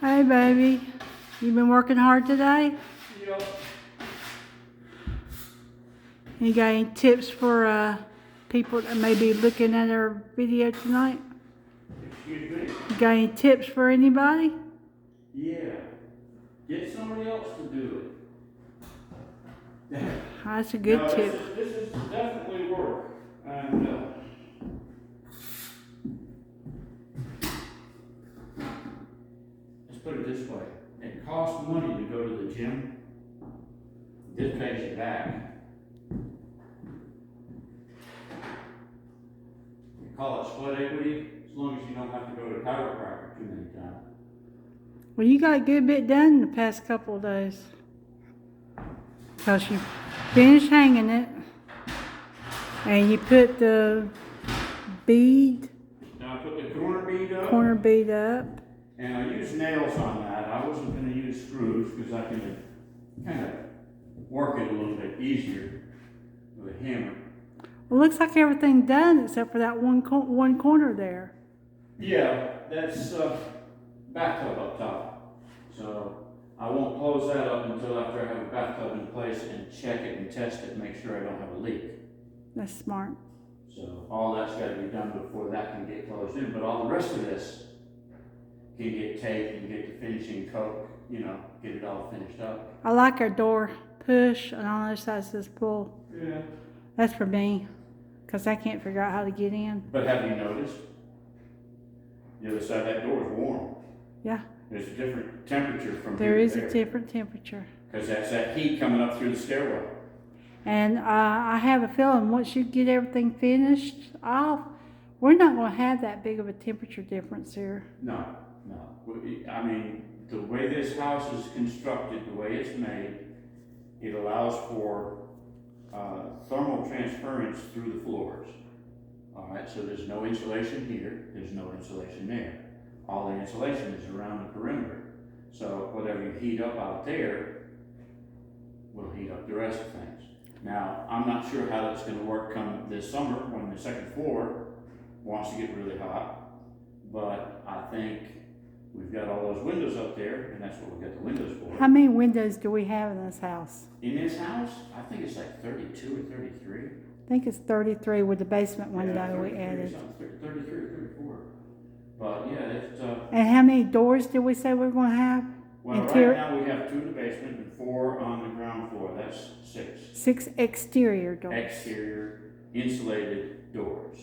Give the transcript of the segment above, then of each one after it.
Hey, baby. You been working hard today? Yep. You got any tips for people that may be looking at our video tonight? Excuse me? You got any tips for anybody? Yeah. Get somebody else to do it. That's a good No, tip. this is definitely work. And let's put it this way. It costs money to go to the gym. This pays you back. You call it sweat equity as long as you don't have to go to chiropractor too many times. Well, you got a good bit done the past couple of days. Because you finished hanging it. And you put the bead, Now I put the corner bead up. and I used nails on that. I wasn't going to use screws because I can kind of work it a little bit easier with a hammer. Well, looks like everything's done except for that one corner there. Yeah, that's bathtub up top. So I won't close that up until after I have a bathtub in place and check it and test it and make sure I don't have a leak. That's smart. So all that's got to be done before that can get closed in. But all the rest of this can get taped and get the finishing coat, get it all finished up. I like our door push and on the other side says pull. Yeah. That's for me, because I can't figure out how to get in. But have you noticed? The other side of that door is warm. Yeah. There's a different temperature from There here is to there. a different temperature. Because that's that heat coming up through the stairwell. And I have a feeling once you get everything finished off, we're not going to have that big of a temperature difference here. No. I mean, the way this house is constructed, the way it's made, it allows for thermal transference through the floors. All right, so there's no insulation here, there's no insulation there. All the insulation is around the perimeter. So whatever you heat up out there will heat up the rest of things. Now, I'm not sure how that's going to work come this summer when the second floor wants to get really hot, but I think we've got all those windows up there, and that's what we got the windows for. How many windows do we have in this house? In this house, I think it's like 32 or 33. I think it's 33 with the basement window we 33 added. 33 or 34. But yeah, it's And how many doors did we say we were going to have? well, right now we have 2 in the basement and 4 on the ground floor. That's 6. 6 exterior doors. Exterior insulated doors.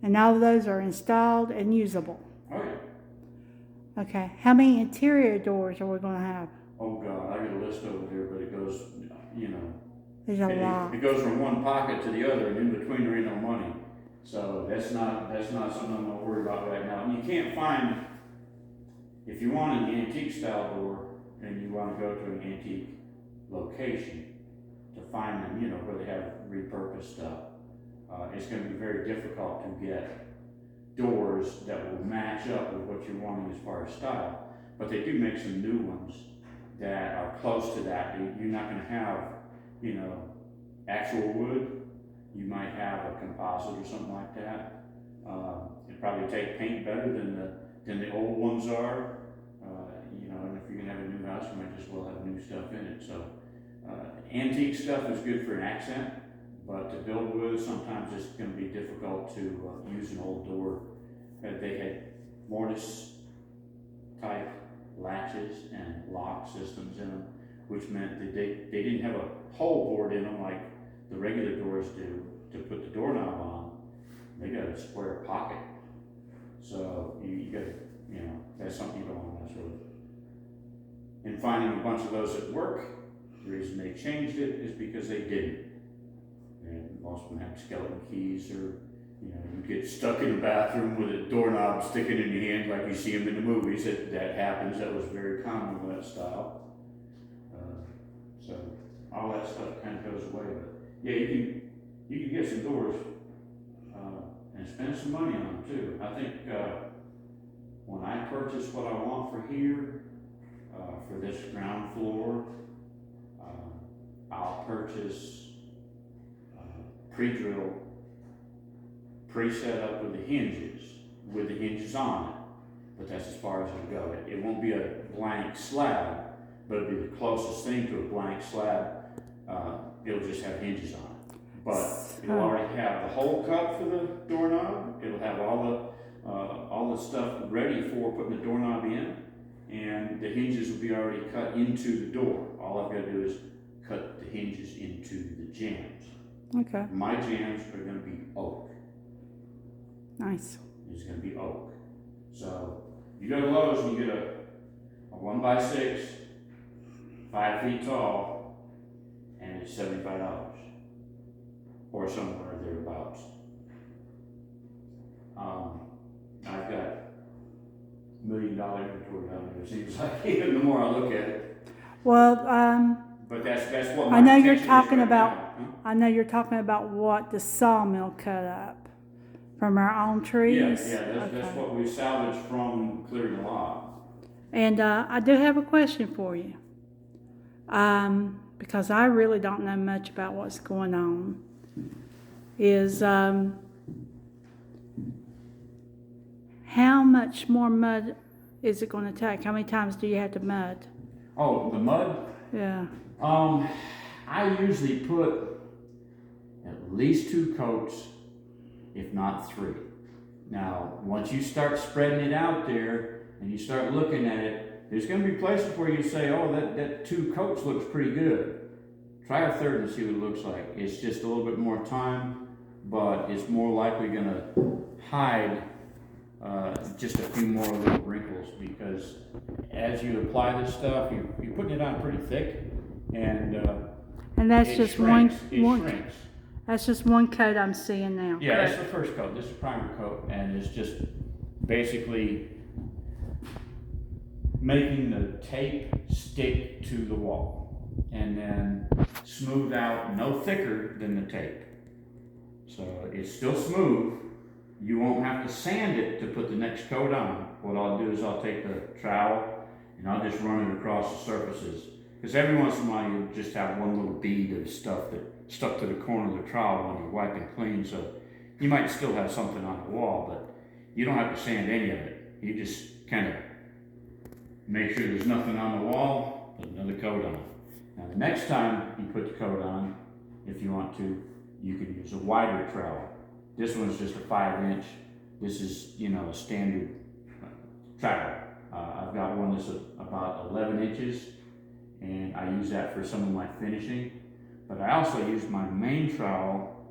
And all of those are installed and usable. Oh yeah. Okay. How many interior doors are we going to have? Oh God, I got a list over there, but it goes, There's a lot. it goes from one pocket to the other, and in between there ain't no money. So that's not something I'm gonna worry about right now. And you can't find, if you want an antique style door and you want to go to an antique location to find them, where they have repurposed stuff, it's going to be very difficult to get doors that will match up with what you're wanting as far as style. But they do make some new ones that are close to that. You're not going to have, actual wood. You might have a composite or something like that. It'd probably take paint better than the old ones are. And if you're gonna have a new house, you might just well have new stuff in it. So antique stuff is good for an accent, but to build with, sometimes it's going to be difficult to use an old door. They had mortise type latches and lock systems in them, which meant that they didn't have a hole bored in them like the regular doors do to put the doorknob on. They got a square pocket. So you got to, that's something you don't want to mess with. And finding a bunch of those at work, the reason they changed it is because they didn't. And most of them have skeleton keys, or you get stuck in the bathroom with a doorknob sticking in your hand like you see them in the movies. That happens. That was very common with that style. So all that stuff kind of goes away. But yeah, you can get some doors and spend some money on them too. I think when I purchase what I want for here, for this ground floor, I'll purchase pre-drill, pre-set up with the hinges on it. but that's as far as it'll go. It won't be a blank slab, but it'll be the closest thing to a blank slab. It'll just have hinges on it. But it'll already have the hole cut for the doorknob. It'll have all the stuff ready for putting the doorknob in, and the hinges will be already cut into the door. All I've got to do is cut the hinges into the jambs. Okay. My jambs are going to be oak. Nice. It's going to be oak. So you go to Lowe's and you get a 1x6, 5 feet tall, and it's $75 or somewhere thereabouts. I've got $1 million inventory down there. It seems like even the more I look at it. Well, But that's what my I know you're intention is talking right about. now. Huh? I know you're talking about what the sawmill cut up from our own trees. Yeah, that's what we salvaged from clearing the lot. And I do have a question for you, because I really don't know much about what's going on. Is how much more mud is it going to take? How many times do you have to mud? Oh, the mud? Yeah. I usually put at least 2 coats, if not 3. Now, once you start spreading it out there and you start looking at it, there's going to be places where you say, oh, that 2 coats looks pretty good. Try a third and see what it looks like. It's just a little bit more time, but it's more likely going to hide just a few more little wrinkles, because as you apply this stuff, you're putting it on pretty thick, and that's it just shrinks. one. Shrinks. That's just one coat I'm seeing now. Yeah, correct? that's the first coat. This is primer coat, and it's just basically making the tape stick to the wall, and then smooth out, no thicker than the tape. So it's still smooth. You won't have to sand it to put the next coat on. What I'll do is I'll take the trowel and I'll just run it across the surfaces. Because every once in a while you just have one little bead of stuff that stuck to the corner of the trowel when you're wiping clean. So you might still have something on the wall, but you don't have to sand any of it. You just kind of make sure there's nothing on the wall, put another coat on. Now the next time you put the coat on, if you want to, you can use a wider trowel. This one's just a 5-inch. This is, a standard trowel. I've got one that's about 11 inches, and I use that for some of my finishing. But I also use my main trowel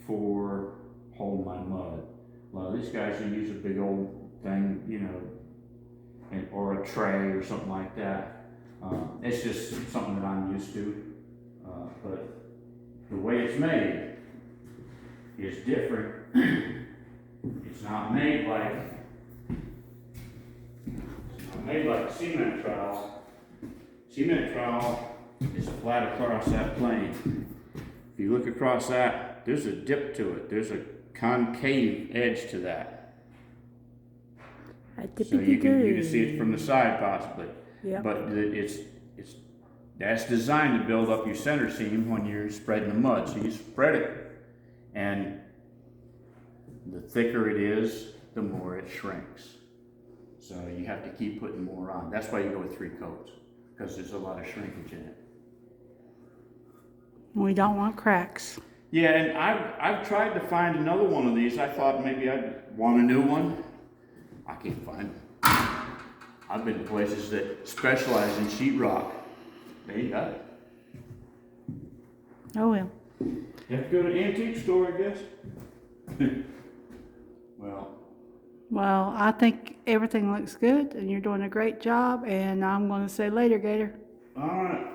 for holding my mud. A lot of these guys will use a big old thing, or a tray or something like that. It's just something that I'm used to. But the way it's made is different. It's not made like a cement trowel. Cement trowel is flat across that plane. If you look across that, there's a dip to it. There's a concave edge to that. So you can see it from the side possibly. Yep. But that's designed to build up your center seam when you're spreading the mud. So you spread it, and the thicker it is, the more it shrinks. So you have to keep putting more on. That's why you go with 3 coats, because there's a lot of shrinkage in it. We don't want cracks. Yeah, and I've tried to find another one of these. I thought maybe I'd want a new one. I can't find them. I've been to places that specialize in sheetrock. They ain't got it. Oh well. You have to go to an antique store, I guess. Well, I think everything looks good, and you're doing a great job, and I'm going to say later, Gator. All right.